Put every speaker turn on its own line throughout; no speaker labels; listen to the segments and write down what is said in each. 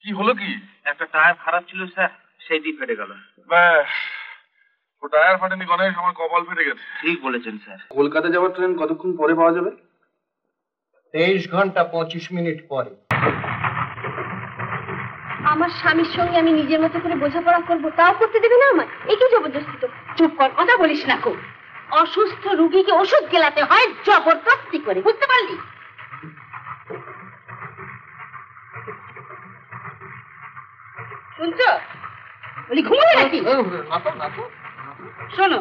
কি হলো কি?
একটা টায়ার খারাপ ছিল স্যার, সেই দিয়ে ফেটে গেল।
ব্যাস, ও টায়ার ফাটেনি গণেশ, আমার কপাল ফেটে গেছে।
ঠিক বলেছেন স্যার।
কলকাতা যাওয়ার ট্রেন কতক্ষণ পরে পাওয়া যাবে?
23 ঘন্টা 25 মিনিট পরে।
আমার স্বামীর সঙ্গে আমি নিজের মতো করে বোঝাপড়া করবো, তাও করতে দেবে না আমার? এ কি জবরদস্তি? তো চুপ কর, কথা বলিস না। খুব অসুস্থ রুগীকে ওষুধ গেলাতে হয় জবরদস্তি করে, বুঝতে পারলি? শুনছো? বলি ঘুমোলে নাকি? শোনো,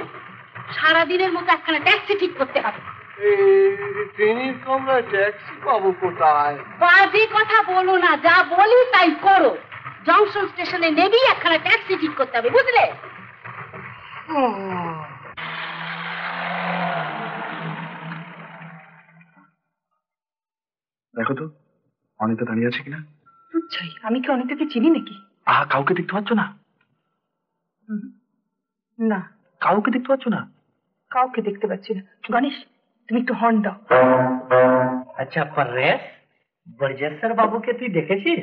সারাদিনের মতো একখানা ট্যাক্সি ঠিক করতে হবে।
ট্রেনের কামরায় ট্যাক্সি পাবো কোথায়?
বাজে কথা বলো না, যা বলি তাই করো। জংশন স্টেশনে নেবেই একখানা ট্যাক্সি ঠিক করতে হবে, বুঝলে?
দেখো তো অনিতা দাঁড়িয়ে আছে কিনা।
বুঝছাই, আমি কি অনিতাকে চিনি নাকি?
কাউকে দেখতে পাচ্ছ না?
না,
কাউকে দেখতে পাচ্ছ না?
কাউকে দেখতে পাচ্ছি না। গণেশ, তুমি একটু হর্ন দাও।
আচ্ছা পরেশ, বরজেশ্বর বাবুকে তুই দেখেছিস?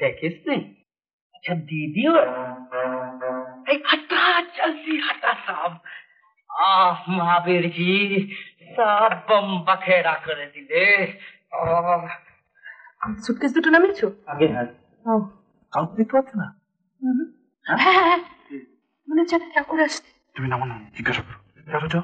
দেখিস নি? अच्छा दीदी हटा जल्दी हटा साहब। महावीर जी सब बम बखेड़ा कर दिले।
সুটকেস দুটো নামিয়েছো?
আগে হ্যাঁ।
কাউকে দেখতে পাচ্ছ না?
হ্যাঁ, মনে হচ্ছে ঠাকুর আসছে।
তুমি নামো না, জিজ্ঞাসা করো। চলো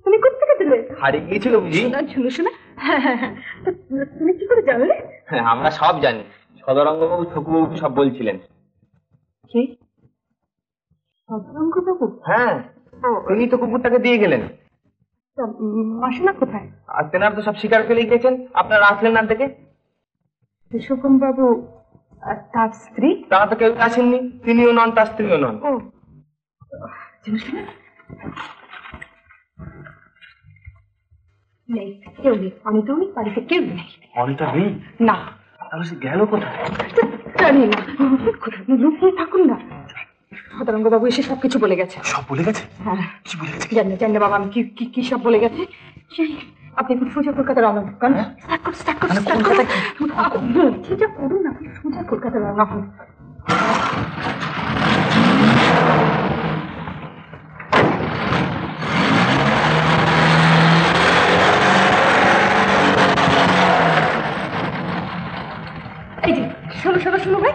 তুমি কোথেকে দিলে?
হারিয়ে গিয়েছিল বুঝি?
ঝুনু শোনা, তুমি কি করে জানলে?
হ্যাঁ আমরা সব জানি, সদরঙ্গবাবু ঠকুবাবু সব বলছিলেন।
কি সদরঙ্গবাবু?
হ্যাঁ তিনি তো কুকুরটাকে দিয়ে গেলেন।
মাসিমা কোথায়?
আর তেনার তো সব শিকার ফেলে গিয়েছেন, আপনারা আসলেন না দেখে।
বিশ্বকর্ম বাবু তার স্ত্রী?
তারা তো কেউ আসেননি, তিনিও নন তার স্ত্রীও নন।
ও নেই, কেউ নেই। অনিতাও নেই, বাড়িতে কেউ নেই।
অনিতা নেই?
না।
তাহলে সে গেল কোথায়?
জানি না, লুকিয়ে থাকুন না। সদরঙ্গ বাবু এসে সবকিছু বলে গেছে।
সব বলে গেছে?
হ্যাঁ।
কি বলে গেছে?
জানি না বাবা, আমি কি সব বলে গেছে। আপনি এখন সোজা কলকাতা রওনা হন। সোজা করুন, আপনি সোজা কলকাতা রওনা হন। এই যে শোনো ভাই,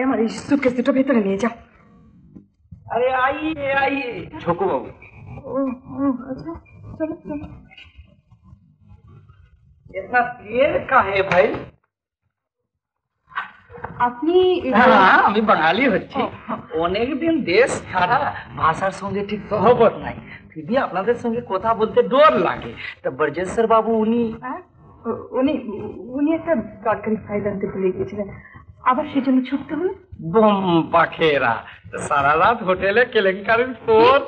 আমার এই সুটকেস দুটো ভেতরে নিয়ে যাও।
আরে আইয়ে ঠকুবাবু।
আচ্ছা চলো।
इतना देर का है भाई?
আপনি?
হ্যাঁ আমি বাঙালি হচ্ছি, অনেকদিন দেশ ছাড়া, ভাষার সঙ্গে ঠিক সহবত নাই, দিদি আপনাদের সঙ্গে কথা বলতে ডর লাগে। তা বরজেশ্বর বাবু
উনি একটা দরকারি ফাইল আনতে ভুলে গিয়েছিলেন, আবার সেজন্য ছুটতে হলো।
বম পাখেরা সারা রাত হোটেলে কেলেঙ্কারির পর।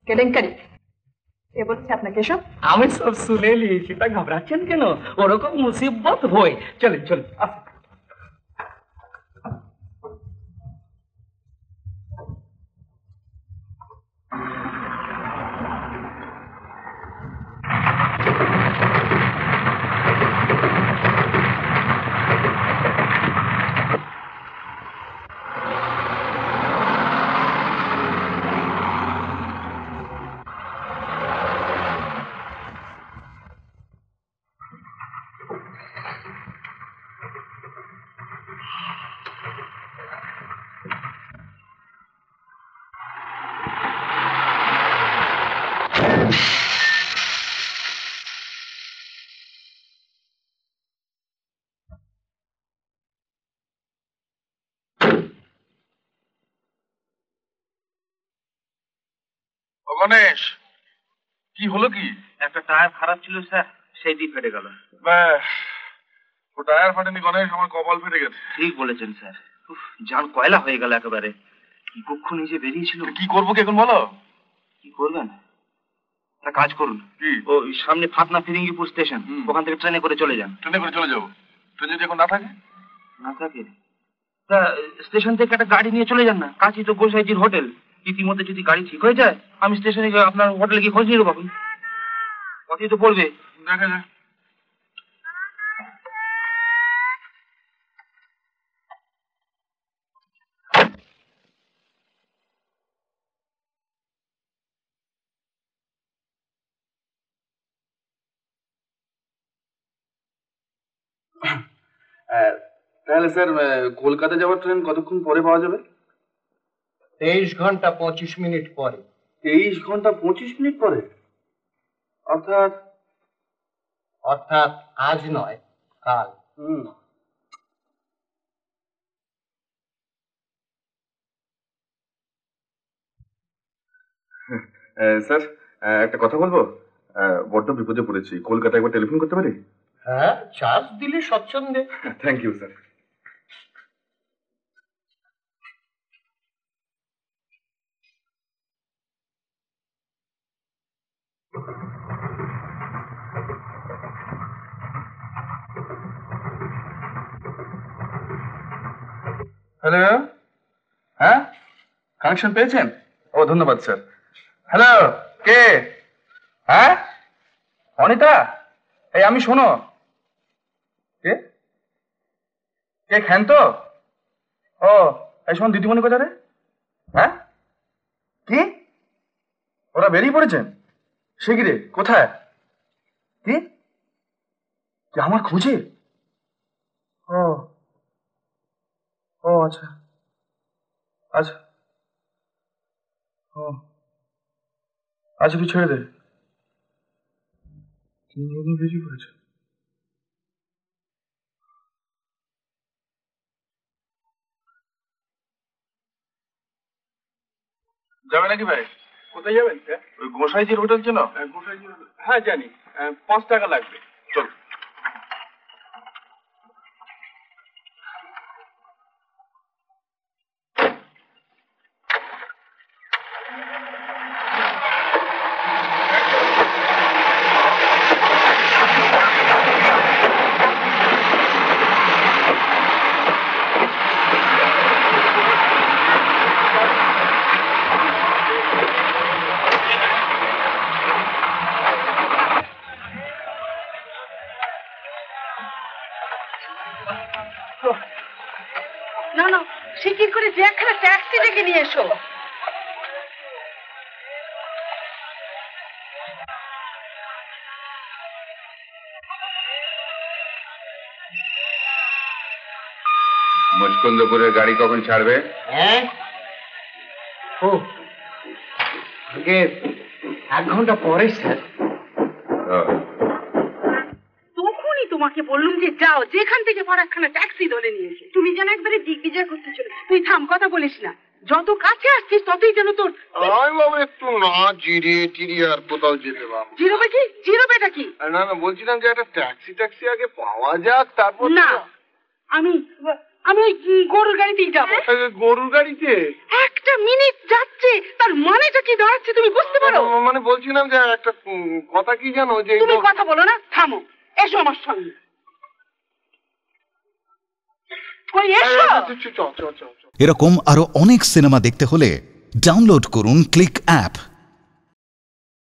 কেলেঙ্কারি? কে বলছে আপনাকে এসব?
আমি সব শুনে নিয়েছি, তা ঘাবড়াচ্ছেন কেন? ওরকম মুসিবত হয়। চলেন আসুন।
গণেশ, কি হলো কি?
একটা টায়ার খারাপ ছিল স্যার, সেই দিয়ে ফেটে গেল।
ব্যাস, ও টায়ার ফাটেনি গণেশ, আমার কপাল ফেটে গেছে।
ঠিক বলেছেন স্যার। জান কয়লা হয়ে গেল একেবারে। কি কক্ষ নিজে বেরিয়েছিল।
কি করবো কি এখন বলো?
কি করবেন? একটা কাজ করুন,
কি?
ওই সামনে ফাতনা ফিরিঙ্গিপুর স্টেশন, ওখান থেকে ট্রেনে করে চলে যান।
ট্রেনে করে চলে যাবো? ট্রেন যদি এখন না থাকে?
না থাকে তা স্টেশন থেকে একটা গাড়ি নিয়ে চলে যান না, কাছেই তো গোসাইজির হোটেল। ইতিমধ্যে যদি গাড়ি ঠিক হয়ে যায় আমি স্টেশনে গিয়ে আপনার হোটেলে গিয়ে খোঁজ নিয়ে নেবো। পথেই তো পড়বে।
দেখা যায়। তাহলে স্যার কলকাতা যাওয়ার ট্রেন কতক্ষণ পরে পাওয়া যাবে?
23 ঘন্টা 25 মিনিট পরে।
23 ঘন্টা 25 মিনিট পরে? অর্থাৎ
অর্থাৎ আজ নয়, কাল।
স্যার একটা কথা বলবো, বড্ড বিপদে পড়েছি, কলকাতা একবার টেলিফোন করতে পারি?
হ্যাঁ, চার্জ দিলে স্বচ্ছন্দে।
Thank you sir. হ্যালো, হ্যাঁ কানেকশন পেয়েছেন? ও ধন্যবাদ স্যার। হ্যালো, কে? হ্যাঁ অনিতা, এই আমি, শোনো। কে কে খেন তো? ও এই শোন, দিদিমণি কোথায় রে? হ্যাঁ কি ওরা বেরিয়ে পড়েছেন? সে কি রে, কোথায়? কি আমার খুঁজে? ও ও আচ্ছা আচ্ছা, ও আচ্ছা তুই ছেড়ে দে। 3 জনই বেরিয়ে পড়েছে। যাবে নাকি ভাই? কোথায় যাবেন? ওই গোসাইজির হোটেল চেনো? গোসাইজির হোটেল, হ্যাঁ জানি। 5 টাকা লাগবে। চল।
না না, শিগগির করে যে একখানা ট্যাক্সি ডেকে নিয়ে এসো।
মুচকুন্দপুরের গাড়ি কখন ছাড়বে?
হ্যাঁ, ও আগে 1 ঘন্টা পরে স্যার।
তখনই তোমাকে বললুম যে যাও, যেখান থেকে পারো একখানা ট্যাক্সি ধরে নিয়ে এসে। তুমি যেন একবারে দিগ্বিজয় করতে চলে। তুই থাম, কথা বলিস না। যত কাছে আসছিস ততই যেন তোর
আমি বাবা একটু না জিরিয়ে টিরিয়ে আর কোথাও যেতে পারবো।
জিরোবে কি? জিরোবেটা কি?
না না, বলছিলাম যে একটা ট্যাক্সি আগে পাওয়া যাক, তারপর।
না, আমি আমি ওই গরুর গাড়িতেই যাবো।
গরুর গাড়িতে?
একটা মিনিট যাচ্ছে, তার মানেটা কি দাঁড়াচ্ছে তুমি বুঝতে পারো?
মানে বলছিলাম যে একটা কথা কি জানো, যে
তুমি কথা বলো না, থামো, এসো আমার সঙ্গে। কই এসো।
চল চল চল।
এরকম আরো অনেক সিনেমা দেখতে হলে ডাউনলোড করুন ক্লিক অ্যাপ।